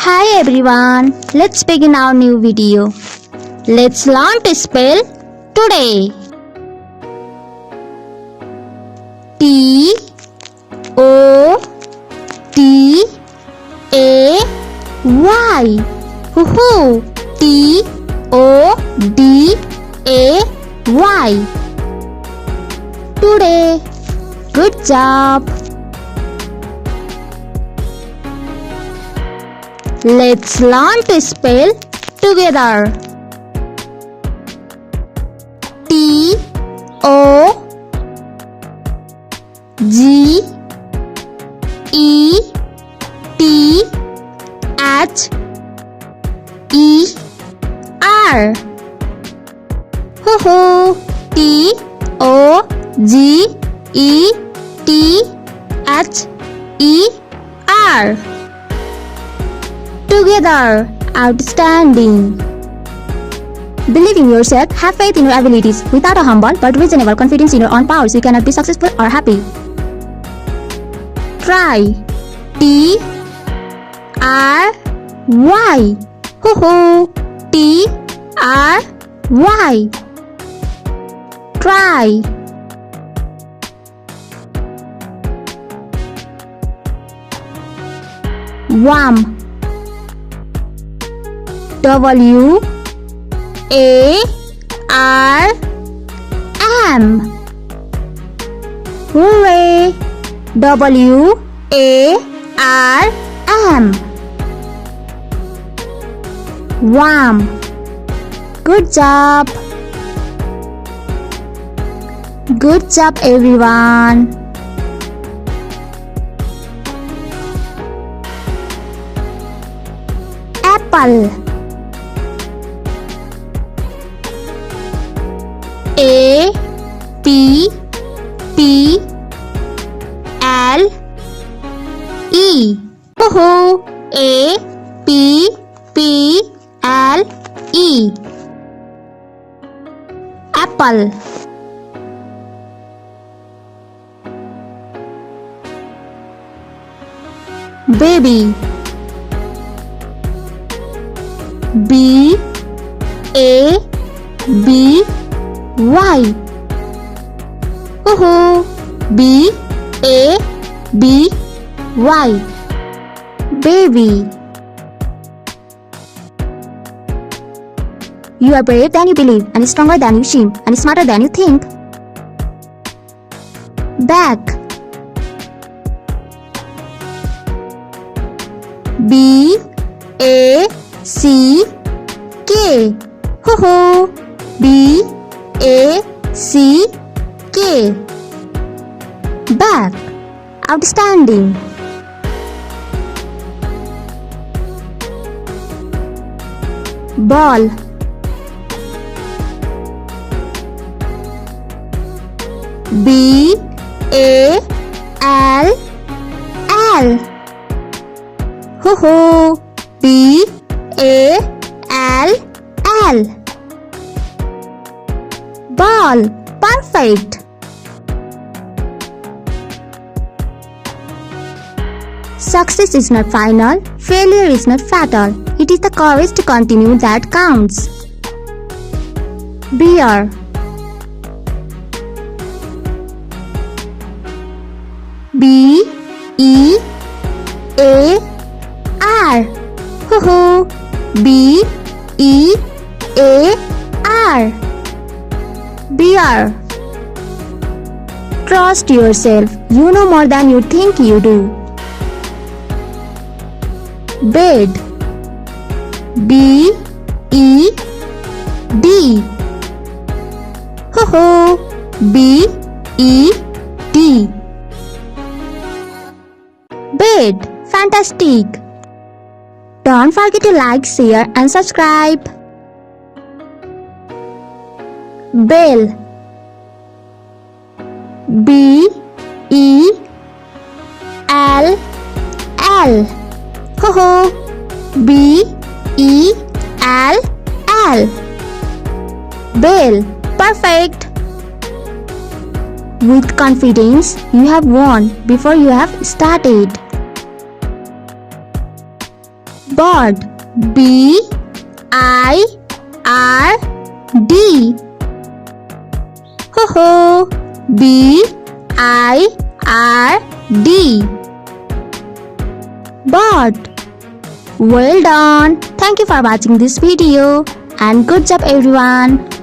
Hi everyone, let's begin our new video. Let's learn to spell today. T-O-D-A-Y. Woohoo! T-O-D-A-Y. Today. Good job. Let's learn to spell together. T-O-G-E-T-H-E-R. Hoo-hoo! T-O-G-E-T-H-E-R. Together. Outstanding. Believe in yourself, have faith in your abilities. Without a humble but reasonable confidence in your own powers, you cannot be successful or happy. Try. T-R-Y. Hoo-hoo! T-R-Y. Try. Warm. W-A-R-M. Hooray! W-A-R-M. Warm. Good job. Good job everyone. Apple. A-P-P-L-E. Hoo-hoo! A-P-P-L-E. Apple. Baby. B-A-B-Y. Hoo-hoo! B-A-B-Y. Baby. You are brave than you believe, and stronger than you seem, and smarter than you think. Back. B-A-C-K. Hoo-hoo! B-A-C-K. Back. Outstanding. Ball. B-A-L-L. Hoo-hoo! B-A-L-L. Ball. Perfect. Success is not final. Failure is not fatal. It is the courage to continue that counts. Beer. B-E-A-R. Hoo-hoo! B-E-A-R. Beer. Trust yourself. You know more than you think you do. Bed. B-E-D. Hoo-hoo! B-E-D. Bed. Fantastic. Don't forget to like, share and subscribe. Bell. B-E-L-L. Hoo-hoo! B-E-L-L. Bell. Perfect. With confidence, you have won before you have started. Bird. B-I-R-D. Ho ho. B-I-R-D. Bird. Well done. Thank you for watching this video and good job everyone.